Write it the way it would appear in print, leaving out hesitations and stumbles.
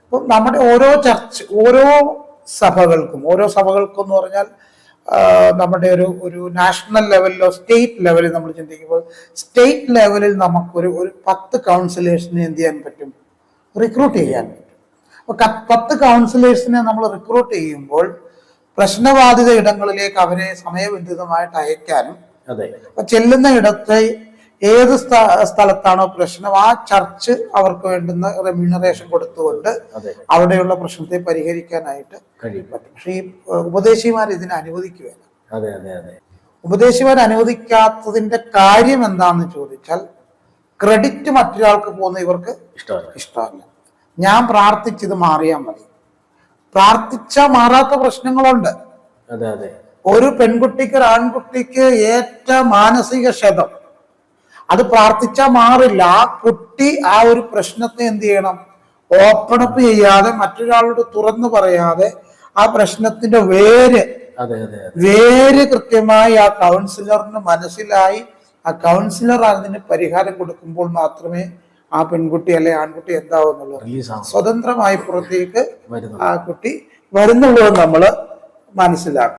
അപ്പം നമ്മുടെ ഓരോ സഭകൾക്കും എന്ന് പറഞ്ഞാൽ നമ്മുടെ ഒരു നാഷണൽ ലെവലിലോ സ്റ്റേറ്റ് ലെവലിൽ നമ്മൾ ചിന്തിക്കുമ്പോൾ സ്റ്റേറ്റ് ലെവലിൽ നമുക്കൊരു 10 കൗൺസിലേഴ്സിനെ എന്ത് ചെയ്യാൻ പറ്റും, റിക്രൂട്ട് ചെയ്യാൻ പറ്റും. അപ്പൊ 10 കൗൺസിലേഴ്സിനെ നമ്മൾ റിക്രൂട്ട് ചെയ്യുമ്പോൾ പ്രശ്നബാധിത ഇടങ്ങളിലേക്ക് അവരെ സമയബന്ധിതമായിട്ട് അയക്കാനും, അപ്പൊ ചെല്ലുന്ന ഇടത്ത് ഏത് സ്ഥലത്താണോ പ്രശ്നം ആ ചർച്ച് അവർക്ക് വേണ്ടുന്ന റെമ്യൂണറേഷൻ കൊടുത്തുകൊണ്ട് അവിടെയുള്ള പ്രശ്നത്തെ പരിഹരിക്കാനായിട്ട് പറ്റും. പക്ഷെ ഈ ഉപദേശിമാർ ഇതിനെ അനുവദിക്കുകയാണ്. ഉപദേശിമാർ അനുവദിക്കാത്തതിന്റെ കാര്യം എന്താണെന്ന് ചോദിച്ചാൽ ക്രെഡിറ്റ് മറ്റൊരാൾക്ക് പോകുന്ന ഇവർക്ക് ഇഷ്ടമല്ല. ഞാൻ പ്രാർത്ഥിച്ചത് മാറിയാൽ മതി. പ്രാർത്ഥിച്ചാൽ മാറാത്ത പ്രശ്നങ്ങളുണ്ട്. ഒരു പെൺകുട്ടിക്ക് ഒരു ആൺകുട്ടിക്ക് ഏറ്റ മാനസിക ക്ഷതം, അത് പ്രാർത്ഥിച്ചാൽ മാറില്ല. ആ കുട്ടി ആ ഒരു പ്രശ്നത്തെ എന്ത് ചെയ്യണം, ഓപ്പൺ അപ്പ് ചെയ്യാതെ, മറ്റൊരാളോട് തുറന്നു പറയാതെ ആ പ്രശ്നത്തിന്റെ വേര് കൃത്യമായി ആ കൗൺസിലറിന് മനസ്സിലായി ആ കൗൺസിലർ അതിന് പരിഹാരം കൊടുക്കുമ്പോൾ മാത്രമേ ആ പെൺകുട്ടി അല്ലെ ആൺകുട്ടി എന്താവുന്നുള്ളൂ, സ്വതന്ത്രമായി പുറത്തേക്ക് ആ കുട്ടി വരുന്നുള്ളൂ എന്ന് നമ്മൾ മനസ്സിലാക്കും.